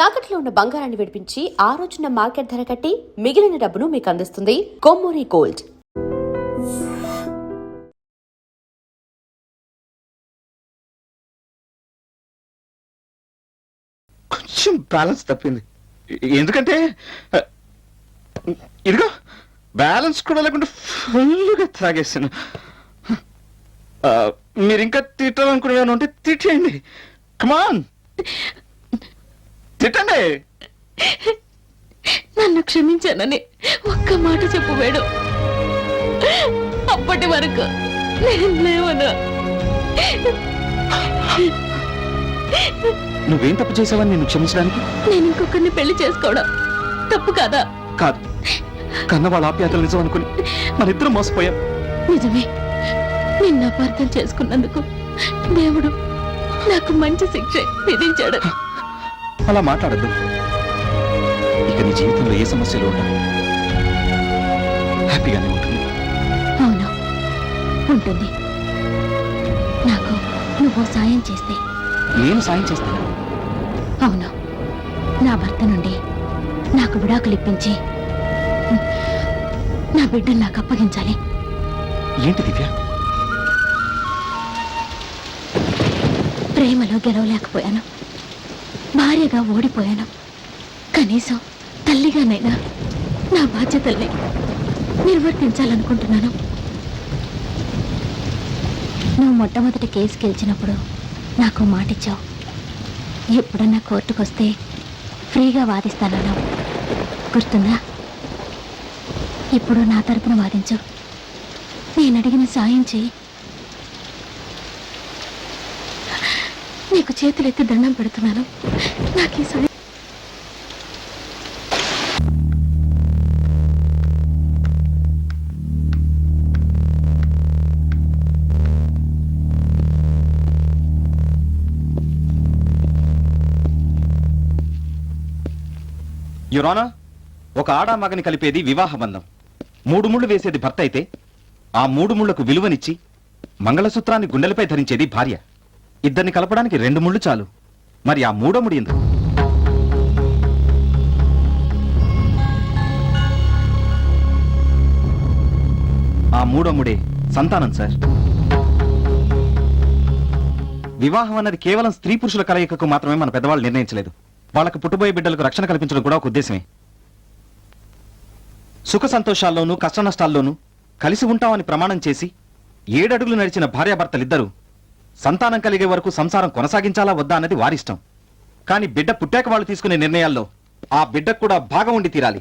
తాకట్లో ఉన్న బంగారాన్ని విడిపించి ఆ రోజున మార్కెట్ ధర కట్టి మిగిలిన డబ్బును మీకు అందిస్తుంది కొమ్మూరి గోల్డ్. కొంచెం బ్యాలెన్స్ తప్పింది. ఎందుకంటే ఇదిగో బ్యాలెన్స్ కూడా లేకుండా ఫుల్గా తాగేసాను. మీరు ఇంకా తిట్టాలనుకునే ఉంటే తిట్టేయండి. కమాన్ తిట్టండి. నన్ను క్షమించానని ఒక్క మాట చెప్పు వేడు. అప్పటి వరకు నేను లేవను. నువ్వేం తప్పు చేసావని నేను క్షమించడానికి? నేను ఇంకొకరిని పెళ్లి చేసుకోవడం తప్పు కాదా? కాదు, కన్న వాళ్ళ ఆప్యాయతలు నిజం అనుకుని మనిద్దరం మోసపోయాం. నిజమే, నిన్ను అపార్థం చేసుకున్నందుకు దేవుడు నాకు మంచి శిక్ష విధించాడు. అలా మాట్లాడద్దు. ఇక నీ జీవితంలో ఏ సమస్యలు ఉండవు, హ్యాపీగానే ఉంటుంది. అవును, ఉంటుంది. నాకు నువ్వు సాయం చేస్తే. నేను సాయం చేస్తాను. అవును, నా భర్త నుండి నాకు విడాకులు ఇప్పించి నా బిడ్డను నాకు అప్పగించాలి. ఏంటి దివ్య? ప్రేమలో గెలవలేకపోయాను, భార్యగా ఓడిపోయాను. కనీసం తల్లిగానైనా నా బాధ్యతల్ని నిర్వర్తించాలనుకుంటున్నాను. నువ్వు మొట్టమొదటి కేసు గెలిచినప్పుడు నాకు మాటిచ్చావు. ఎప్పుడన్నా కోర్టుకొస్తే ఫ్రీగా వాదిస్తానన్నావు, గుర్తుందా? ఇప్పుడు నా తరపున వాదించు. నేను అడిగిన సాయం చేయి. నీకు చేతులెత్తి దండం పెడుతున్నాను. నాకు ఈ సాయం. యువర్ ఆనర్, ఒక ఆడా మగని కలిపేది వివాహ బంధం. 3 ముళ్ళు వేసేది భర్త అయితే ఆ 3 ముళ్లకు విలువనిచ్చి మంగళసూత్రాన్ని గుండెలపై ధరించేది భార్య. ఇద్దరిని కలపడానికి 2 ముళ్ళు చాలు. మరి ఆ 3వ ముడి ఎందుకు? ఆ 3వ ముడే సంతానం సార్. వివాహం అన్నది కేవలం స్త్రీ పురుషుల కలయికకు మాత్రమే మన పెద్దవాళ్ళు నిర్ణయించలేదు. వాళ్ళకు పుట్టబోయే బిడ్డలకు రక్షణ కల్పించడం కూడా ఒక ఉద్దేశమే. సుఖ సంతోషాల్లోనూ కష్ట నష్టాల్లోనూ కలిసి ఉంటామని ప్రమాణం చేసి 7 అడుగులు నడిచిన భార్యాభర్తలిద్దరూ సంతానం కలిగే వరకు సంసారం కొనసాగించాలా వద్దా అన్నది వారిష్టం. కానీ బిడ్డ పుట్టాక వాళ్ళు తీసుకునే నిర్ణయాల్లో ఆ బిడ్డకు కూడా భాగం ఉండి తీరాలి.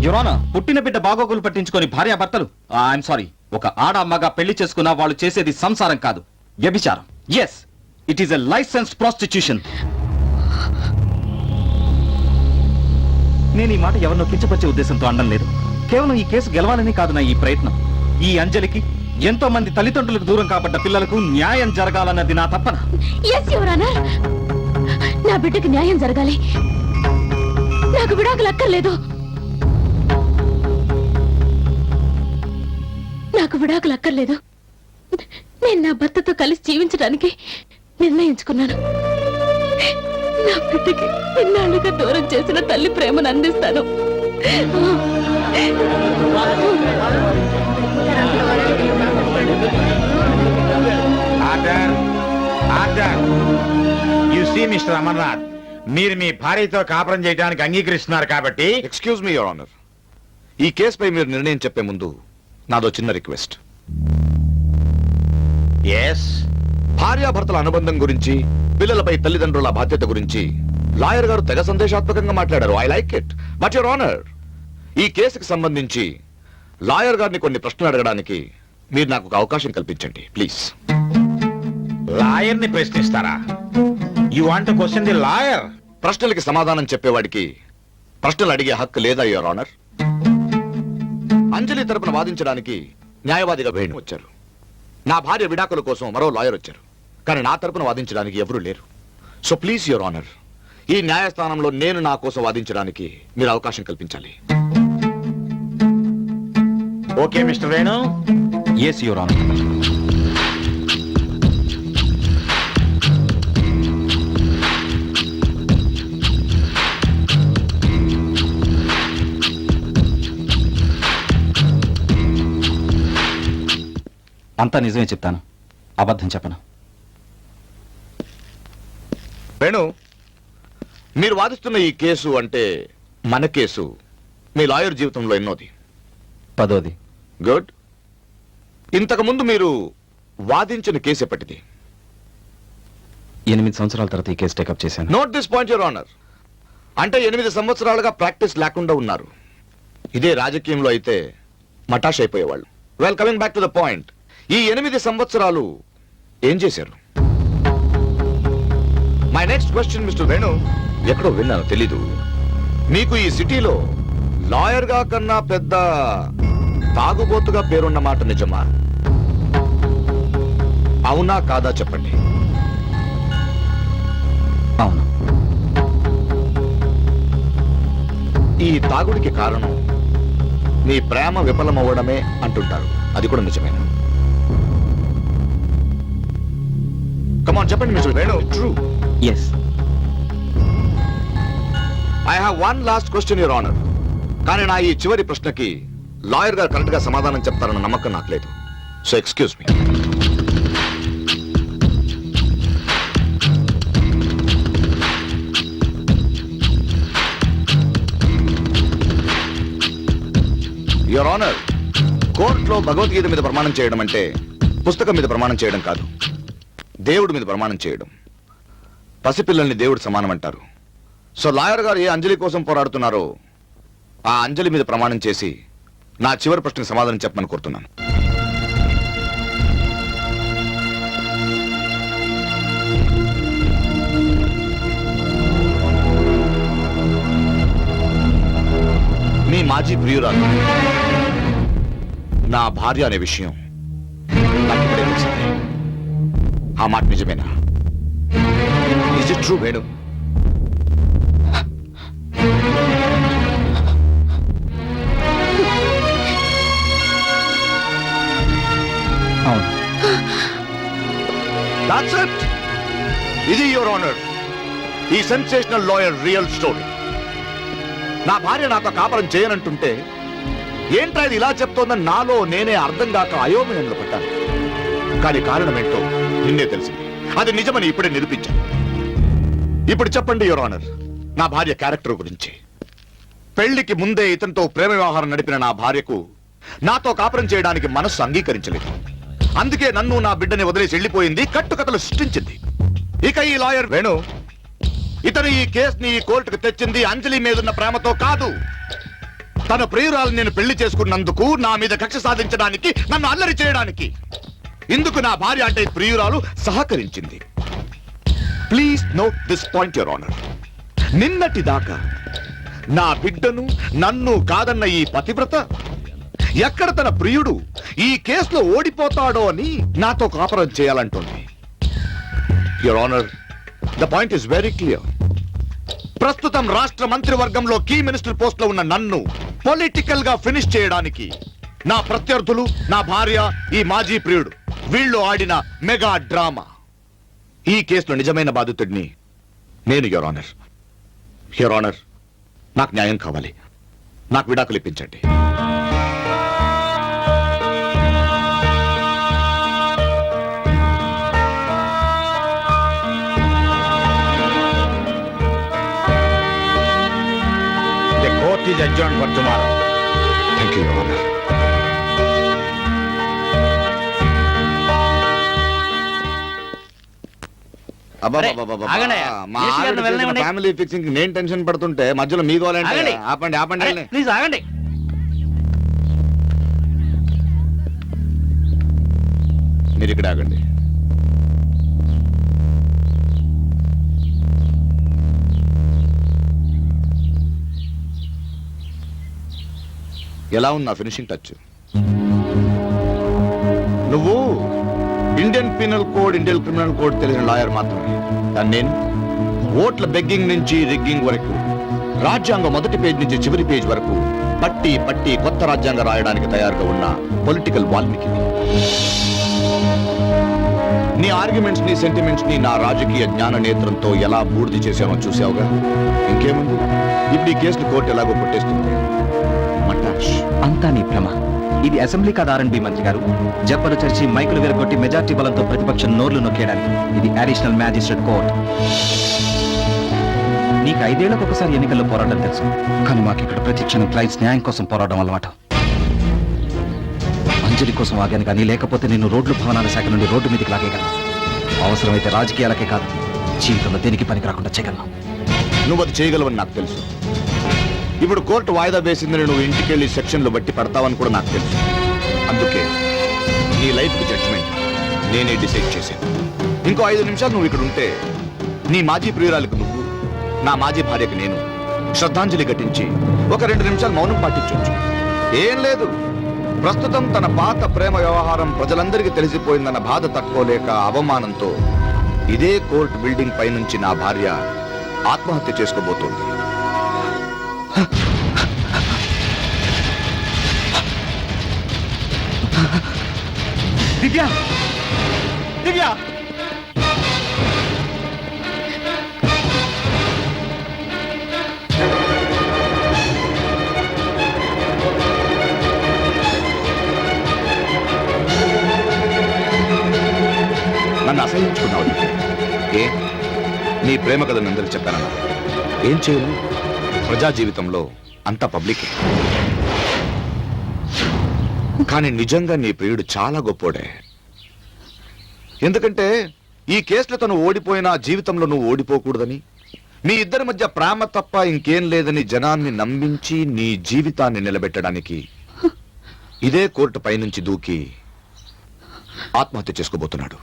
యువరానా, పుట్టిన బిడ్డ బాగోగులు పట్టించుకొని భార్యాభర్తలు ఐఎమ్ సారీ ఒక ఆడ అమ్మగా పెళ్లి చేసుకున్నా వాళ్ళు చేసేది సంసారం కాదు, వ్యభిచారం. Yes, it is a licensed prostitution. నేను ఈ మాట ఎవరినో కించపరిచే ఉద్దేశంతో అనడం లేదు. కేవలం ఈ కేసు గెలవాలని కాదు నా ఈ ప్రయత్నం. ఈ అంజలికి, ఎంతో మంది తల్లిదండ్రులకు దూరం కాబడ్డ పిల్లలకు న్యాయం జరగాలన్నది నా తపన. నా బిడ్డకి న్యాయం జరగాలి. నాకు విడాకులు అక్కర్లేదు. నాకు విడాకులు అక్కర్లేదు. నేను నా భర్తతో కలిసి జీవించడానికి నిర్ణయించుకున్నాను. నా బిడ్డకి ఇన్నాళ్ళుగా దూరం చేసిన తల్లి ప్రేమను అందిస్తాను. మిస్టర్ అమర్నాథ్, మీరు మీ భార్యతో కాపురం చేయడానికి అంగీకరిస్తున్నారు కాబట్టి. ఎక్స్క్యూజ్ మీ యువర్ ఆనర్, ఈ కేసుపై మీరు నిర్ణయం చెప్పే ముందు నాదో చిన్న రిక్వెస్ట్. ఎస్, భార్యాభర్తల అనుబంధం గురించి, పిల్లలపై తల్లిదండ్రుల బాధ్యత గురించి లాయర్ గారు తెగ సందేశాత్మకంగా మాట్లాడారు. I like it. But your honour, ఈ కేసుకు సంబంధించి లాయర్ గారిని కొన్ని ప్రశ్నలు అడగడానికి మీరు నాకు ఒక అవకాశం కల్పించండి ప్లీజ్. లాయర్ ని ప్రశ్నిస్తారా? You want to question the lawyer? ప్రశ్నలకి సమాధానం చెప్పేవాడికి ప్రశ్నలు అడిగే హక్కు లేదా యువర్ ఆనర్? అంజలి తరపున వాదించడానికి న్యాయవాదిగా వేణు వచ్చారు. నా భార్య విడాకుల కోసం మరో లాయర్ వచ్చారు. కానీ నా తరపున వాదించడానికి ఎవరూ లేరు. సో ప్లీజ్ యువర్ ఆనర్, ఈ న్యాయస్థానంలో నేను నా కోసం వాదించడానికి మీరు అవకాశం కల్పించాలి. Okay mister Venu. Yes your honour. అంతా నిజమే చెప్తాను, అబద్ధం చెప్పను. వేణు, మీరు వాదిస్తున్న ఈ కేసు అంటే మన కేసు మీ లాయర్ జీవితంలో ఎన్నోది? 10వ. గుడ్. ఇంతకు ముందు మీరు వాదించిన కేసు ఎప్పటిది? 8 సంవత్సరాల తర్వాత ఈ కేసు టేకప్ చేశాను. Note this point your honour. అంటే 8 సంవత్సరాలుగా ప్రాక్టీస్ లేకుండా ఉన్నారు. ఇదే రాజకీయంలో అయితే మటాష్ అయిపోయేవాళ్ళు. Well, coming back to the point, ఈ 8 సంవత్సరాలు ఏం చేశారు? My next question mister Venu, ఎక్కడో విన్నాను తెలీదు, మీకు ఈ సిటీలో లాయర్ గా కన్నా పెద్ద తాగుబోతుగా పేరున్న మాట నిజమా? అవునా కాదా చెప్పండి. అవును. ఈ తాగుడికి కారణం మీ ప్రేమ విఫలమవ్వడమే అంటుంటారు, అది కూడా నిజమేనా? కమాన్ చెప్పండి mister Venu. True. Yes. I have one last question your honour. కానీ నా ఈ చివరి ప్రశ్నకి లాయర్ గారు కరెక్ట్ గా సమాధానం చెప్తారన్న నమ్మకం నాకు లేదు. So excuse me. Your honour, కోర్టులో భగవద్గీత మీద ప్రమాణం చేయడం అంటే పుస్తకం మీద ప్రమాణం చేయడం కాదు, దేవుడి మీద ప్రమాణం చేయడం. పసిపిల్లల్ని దేవుడు సమానం అంటారు. సో లాయర్ గారు ఏ అంజలి కోసం పోరాడుతున్నారో ఆ అంజలి మీద ప్రమాణం చేసి నా చివరి ప్రశ్నకు సమాధానం చెప్పమని కోరుతున్నాను. మీ మాజీ ప్రియురాలు నా భార్య అనే విషయం నాకు ఇప్పుడే తెలిసింది. ఆ మాట నిజమేనా? Is it true Venu? అవును. That's it. ఇది యువర్ ఆనర్ ఈ సెన్సేషనల్ లాయర్ రియల్ స్టోరీ. నా భార్య నాతో కాపురం చేయనంటుంటే ఏంట్రా ఇది ఇలా చెప్తోందని నాలో నేనే అర్థం కాక అయోమయంలో పడ్డాను. కానీ కారణం ఏంటో నిన్నే తెలిసింది. అది నిజమని ఇప్పుడే నిరూపించాను. ఇప్పుడు చెప్పండి యువర్ ఆనర్, నా భార్య క్యారెక్టర్ గురించి. పెళ్లికి ముందే ఇతనితో ప్రేమ వ్యవహారం నడిపిన నా భార్యకు నాతో కాపురం చేయడానికి మనస్సు అంగీకరించలేదు. అందుకే నన్ను నా బిడ్డని వదిలేసి వెళ్ళిపోయింది, కట్టుకథలు సృష్టించింది. ఇక ఈ లాయర్ వేణు, ఇతను ఈ కేసుని ఈ కోర్టుకు తెచ్చింది అంజలి మీదున్న ప్రేమతో కాదు. తన ప్రియురాలు నేను పెళ్లి చేసుకున్నందుకు నా మీద కక్ష సాధించడానికి, నన్ను అల్లరి చేయడానికి. ఇందుకు నా భార్య అంటే ప్రియురాలు సహకరించింది. Please note this point your honour. నిన్నటి దాకా నా బిడ్డను నన్ను కాదన్న ఈ పతివ్రత ఎక్కడ తన ప్రియుడు ఈ కేసులో ఓడిపోతాడో అని నాతో కాపురం చేయాలంటుంది. Your honour, the point is very clear. ప్రస్తుతం రాష్ట్ర మంత్రివర్గంలో కీ మినిస్టర్ పోస్ట్ లో ఉన్న నన్ను పొలిటికల్ గా ఫినిష్ చేయడానికి నా ప్రత్యర్థులు, నా భార్య, ఈ మాజీ ప్రియుడు వీళ్ళు ఆడిన మెగా డ్రామా. ఈ కేసులో నిజమైన బాధితుడిని నేను యువర్ ఆనర్. యువర్ ఆనర్, నాకు న్యాయం కావాలి. నాకు విడాకులు ఇప్పించండి. Court is adjourned for tomorrow. Thank you, Your Honor. ఆగండి. మినిస్టర్ గారిని వెళ్ళనివ్వండి. ఫ్యామిలీ ఫిక్సింగ్ నేను టెన్షన్ పడుతుంటే మధ్యలో మీ గోలంటే ఆగండి. ఆపండి ఆపండి అరే, ప్లీజ్ ఆగండి. మీరు ఇక్కడ ఆగండి. ఎలా ఉన్నా ఫినిషింగ్ టచ్? నువ్వు Indian penal code, Indian criminal code తెలిసిన లాయర్ మాత్రమే. కానీ నేను ఓట్ల బెగ్గింగ్ నుంచి రిగ్గింగ్ వరకు, రాజ్యాంగం మొదటి పేజ్ నుంచి చివరి పేజ్ వరకు పట్టి పట్టి కొత్త రాజ్యాంగం రాయడానికి తయారుగా ఉన్న పొలిటికల్ వాల్మీకి. నీ ఆర్గ్యుమెంట్స్ ని సెంటిమెంట్స్ ని నా రాజకీయ జ్ఞాన నేత్రంతో ఎలా బూడిద చేశానో చూసావుగా. ఇంకేముంది, ఇప్పుడు ఈ కేసును కోర్టు ఎలాగో కొట్టేస్తుంది. మటాష్. అంతా నీ భ్రమ. ఇది అసెంబ్లీ కాదు ఆర్ఎండ్బి మంత్రి గారు. జబ్బలు చర్చి మైకులు విరగొట్టి మెజార్టీ బలంతో ప్రతిపక్షం నోర్లు నొక్కేయడానికి. ఇది అడిషనల్ మ్యాజిస్ట్రేట్ కోర్ట్. నీకు 5 ఏళ్లకు ఒకసారి ఎన్నికల్లో పోరాటం తెలుసు, కానీ మాకు ఇక్కడ ప్రతి క్షణం క్లయింట్స్ న్యాయం కోసం పోరాటం అలవాటు. అంజలి కోసం ఆగాను, కానీ లేకపోతే నేను రోడ్లు భవనాల శాఖ నుండి రోడ్డు మీదకి లాగేయగలను. అవసరమైతే రాజకీయాలకే కాదు, జీవితంలో దేనికి పనికి రాకుండా చేయగలను. నువ్వు అది చేయగలవని నాకు తెలుసు. ఇప్పుడు కోర్టు వాయిదా వేసిందని నువ్వు ఇంటికెళ్ళి సెక్షన్లు బట్టి పడతావని కూడా నాకు తెలుసు. అందుకే నీ లైఫ్ జడ్జ్మెంట్ నేనే డిసైడ్ చేశాను. ఇంకో 5 నిమిషాలు నువ్వు ఇక్కడ ఉంటే నీ మాజీ ప్రియురాలకు నువ్వు, నా మాజీ భార్యకు నేను శ్రద్ధాంజలి ఘటించి ఒక 2 నిమిషాలు మౌనం పాటించవచ్చు. ఏం లేదు, ప్రస్తుతం తన పాత ప్రేమ వ్యవహారం ప్రజలందరికీ తెలిసిపోయిందన్న బాధ తట్టుకోలేక అవమానంతో ఇదే కోర్టు బిల్డింగ్ పైనుంచి నా భార్య ఆత్మహత్య చేసుకోబోతోంది. దివ్య, దివ్య, నన్ను అసహించుకున్నావు. ఏ నీ ప్రేమ కథను అందరికి చెప్పానన్నా? ఏం చేయను, ప్రజా జీవితంలో అంతా పబ్లికే. కానీ నిజంగా నీ ప్రియుడు చాలా గొప్పోడే. ఎందుకంటే ఈ కేసులో తను ఓడిపోయినా జీవితంలో నువ్వు ఓడిపోకూడదని, మీ ఇద్దరి మధ్య ప్రేమ తప్ప ఇంకేం లేదని జనాన్ని నమ్మించి నీ జీవితాన్ని నిలబెట్టడానికి ఇదే కోర్టు పైనుంచి దూకి ఆత్మహత్య చేసుకోబోతున్నాడు.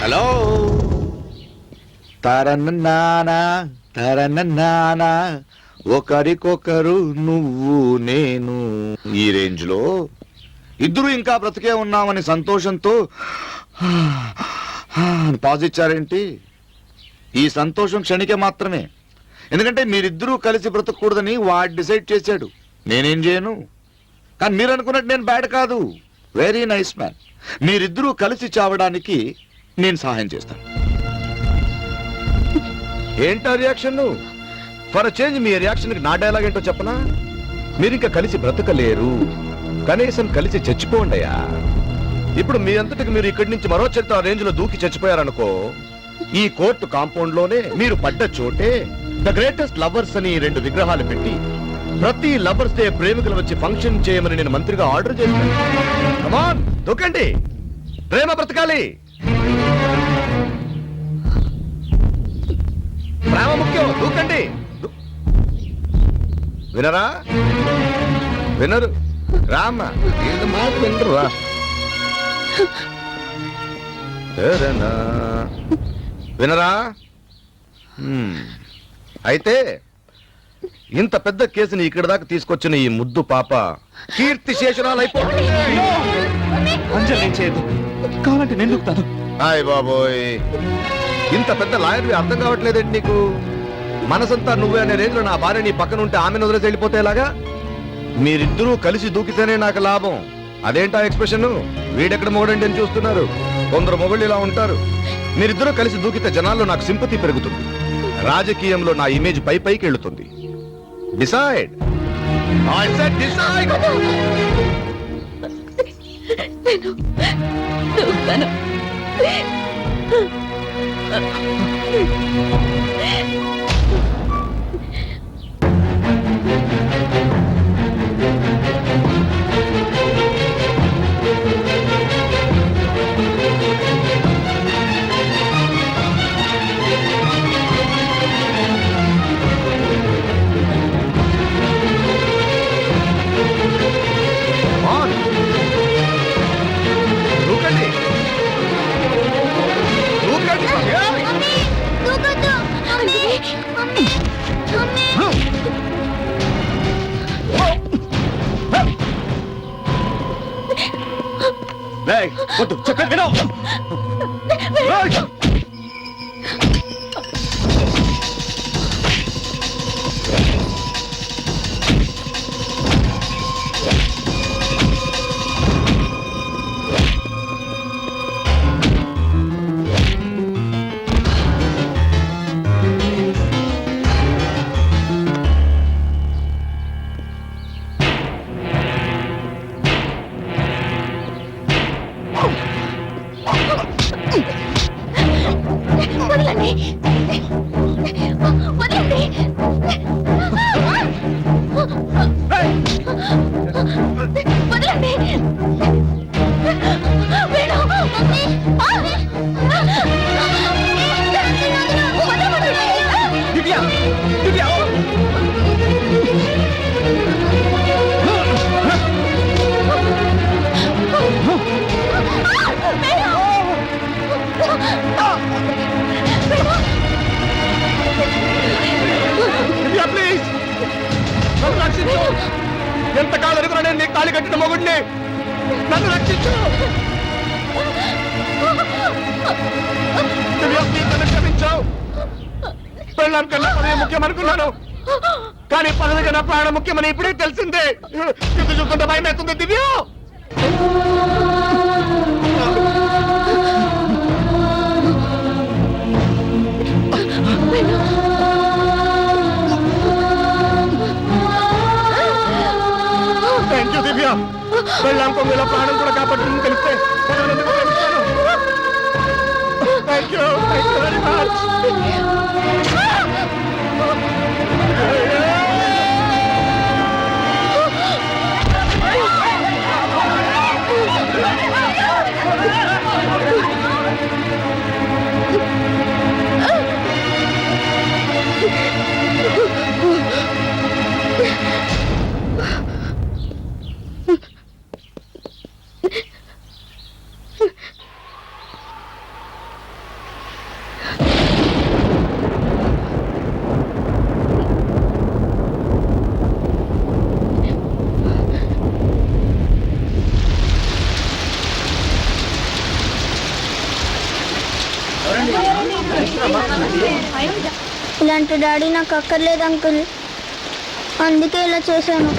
హలో, తరనన్నానా తరనన్నానా, ఒకరికొకరు నువ్వు నేను. ఈ రేంజ్ లో ఇద్దరు ఇంకా బ్రతికే ఉన్నామని సంతోషంతో పాజ్ ఇచ్చారేంటి? ఈ సంతోషం క్షణికే మాత్రమే. ఎందుకంటే మీరిద్దరూ కలిసి బ్రతకూడదని వాడు డిసైడ్ చేశాడు. నేనేం చేయను. కానీ మీరు అనుకున్నట్టు నేను బ్యాడ్ కాదు, వెరీ నైస్ మ్యాన్. మీరిద్దరూ కలిసి చావడానికి నేను సహాయం చేస్తాను. ఏంటో reaction? For change me reaction కి నా డైలాగ్ ఏంటో చెప్పనా? మీరు ఇంకా కలిసి బ్రతకలేరు, కనీసం కలిసి చచ్చిపోండియా. ఇప్పుడు మీ అంతటికి మీరు ఇక్కడి నుంచి మరో చరిత్ర రేంజ్ లో దూకి చచ్చిపోయారనుకో, ఈ కోర్టు కాంపౌండ్ లోనే మీరు పడ్డ చోటే ద గ్రేటెస్ట్ లవర్స్ అని 2 విగ్రహాలు పెట్టి ప్రతి లవర్స్ డే ప్రేమికులు వచ్చి ఫంక్షన్ చేయమని నేను మంత్రిగా ఆర్డర్ చేశాను. కమాన్, దూకండి, ప్రేమ బ్రతకాలి. ప్రేమ ముఖ్యం, దూకండి. వినరా? వినరు రామ, వీళ్ళ మాట వినరు. రా, వినరా? అయితే ఇంత పెద్ద కేసుని ఇక్కడ దాకా తీసుకొచ్చిన ఈ ముద్దు పాప కీర్తి శేషరాలు అయిపోతుంది. అంజలి ఏం చేయదు, కావాలంటే నేను దూకుతాను. హాయ్ బాబోయ్, ఇంత పెద్ద లాయర్వి అర్థం కావట్లేదండి నీకు? మనసంతా నువ్వే అనే రేంజ్లో నా భార్య నీ పక్కన ఉంటే ఆమెను వదిలేసి వెళ్ళిపోతే ఎలాగా? మీరిద్దరూ కలిసి దూకితేనే నాకు లాభం. అదేంటా ఎక్స్ప్రెషన్? వీడెక్కడ మొగడండి అని చూస్తున్నారు. కొందరు మొగుళ్ళు ఇలా ఉంటారు. మీరిద్దరూ కలిసి దూకితే జనాల్లో నాకు సింపతి పెరుగుతుంది, రాజకీయంలో నా ఇమేజ్ పైకి వెళ్తుంది. డిసైడ్. I said decide. నేను దూకుతాను. On. దూకండి. దూకండి. అంజలి, ఏయ్, వద్దు, చెప్పేది విను. ఏయ్! వదలండి వదలండి వదలండి వేణు దివ్య, దివ్య! దివ్య, ప్లీజ్ నన్ను రక్షించు. ఎంతకాలం ఎదుగునా నేను నీకు తాళి కట్టిన మొగుడిని. నన్ను రక్షించు. దివ్య, ప్లీజ్ నన్ను క్షమించావు. పెళ్ళాం కన్నా పదవి ముఖ్యం అనుకున్నాను, కానీ పదవి కన్నా ప్రాణం ముఖ్యమని ఇప్పుడే తెలిసిందే. ఇది చూస్తుంటే భయం అవుతుంది. Divya, thank you Divya. పెళ్ళాం కొంగల ప్రాణం కూడా కాపాడుతుందని తెలిస్తే పదవిని ఎందుకు ప్రేమిస్తాను. Thank you very much. ఇలాంటి డాడీ నాకు అక్కర్లేదు అంకుల్, అందుకే ఇలా చేశాను.